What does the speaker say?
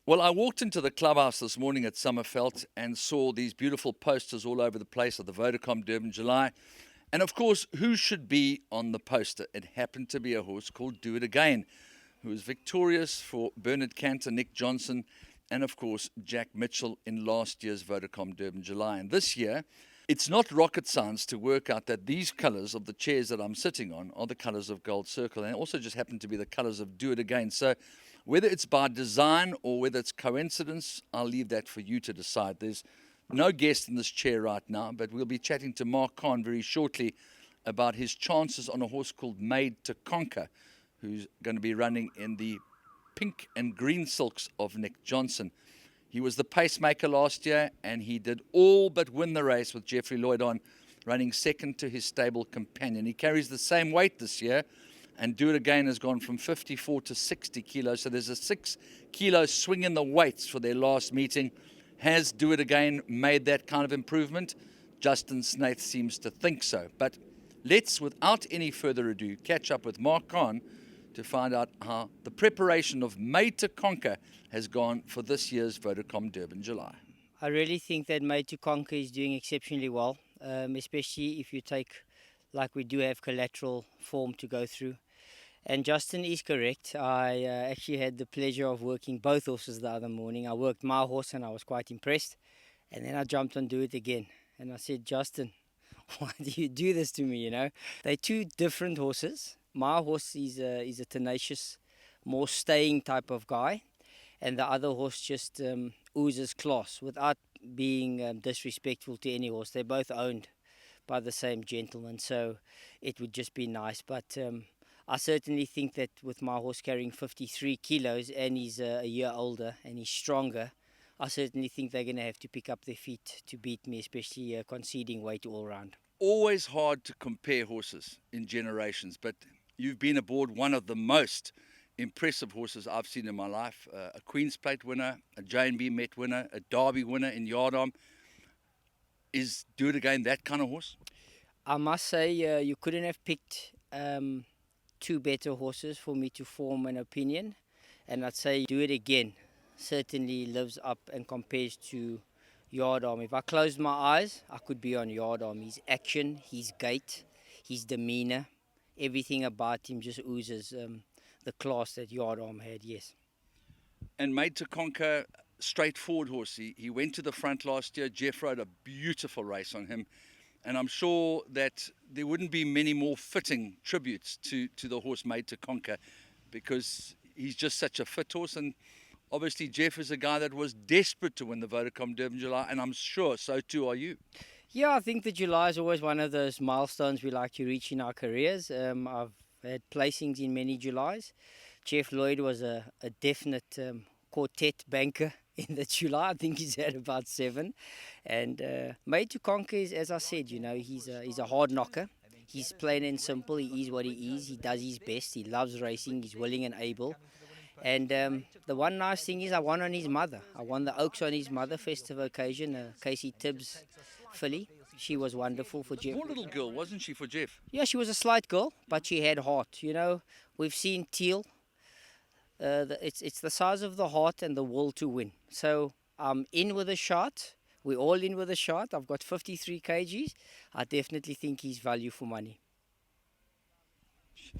Well, I walked into the clubhouse this morning at Summerfelt and saw these beautiful posters all over the place of the Vodacom Durban July. And of course, who should be on the poster? It happened to be a horse called Do It Again, who was victorious for Bernard Cantor, Nick Johnson, and of course, Jack Mitchell in last year's Vodacom Durban July. And this year, it's not rocket science to work out that these colors of the chairs that I'm sitting on are the colors of Gold Circle, and also just happen to be the colors of Do It Again. So whether it's by design or whether it's coincidence, I'll leave that for you to decide. There's no guest in this chair right now, but we'll be chatting to Mark Kahn very shortly about his chances on a horse called Made to Conquer, who's going to be running in the pink and green silks of Nick Johnson. He was the pacemaker last year, and he did all but win the race with Jeffrey Lloyd on, running second to his stable companion. He carries the same weight this year, and Do It Again has gone from 54 to 60 kilos. So there's a 6 kilo swing in the weights for their last meeting. Has Do It Again made that kind of improvement? Justin Snaith seems to think so. But let's, without any further ado, catch up with Mark Kahn to find out how the preparation of Made to Conquer has gone for this year's Vodacom Durban July. I really think that Made to Conquer is doing exceptionally well, especially if you take, like we do have collateral form to go through. And Justin is correct. I actually had the pleasure of working both horses the other morning. I worked my horse and I was quite impressed. And then I jumped on Do It Again. And I said, Justin, why do you do this to me, They're two different horses. My horse is a tenacious, more staying type of guy. And the other horse just oozes class without being disrespectful to any horse. They're both owned by the same gentleman. So it would just be nice. But I certainly think that with my horse carrying 53 kilos and he's a year older and he's stronger, I certainly think they're going to have to pick up their feet to beat me, especially conceding weight all round. Always hard to compare horses in generations, but you've been aboard one of the most impressive horses I've seen in my life. A Queen's Plate winner, a J&B Met winner, a Derby winner in Yardom. Is Do It Again that kind of horse? I must say you couldn't have picked two better horses for me to form an opinion, and I'd say Do It Again certainly lives up and compares to Yardom. If I closed my eyes, I could be on Yardom. His action, his gait, his demeanor, everything about him just oozes the class that Yardom had, yes. And Made to Conquer, straightforward horse. He went to the front last year. Jeff rode a beautiful race on him. And I'm sure that there wouldn't be many more fitting tributes to the horse Made to Conquer, because he's just such a fit horse. And obviously Jeff is a guy that was desperate to win the Vodacom Durban July, and I'm sure so too are you. Yeah, I think the July is always one of those milestones we like to reach in our careers. I've had placings in many Julys. Jeff Lloyd was a definite quartet banker in the July. I think he's had about 7. And Made to Conquer is, as I said, he's a hard knocker. He's plain and simple. He is what he is. He does his best. He loves racing. He's willing and able. And the one nice thing is I won on his mother. I won the Oaks on his mother, festive occasion, Casey Tibbs filly. She was wonderful for Jeff. Poor little girl, wasn't she, for Jeff? Yeah, she was a slight girl, but she had heart. We've seen Teal. It's the size of the heart and the will to win. So I'm in with a shot. We're all in with a shot. I've got 53 kgs. I definitely think he's value for money.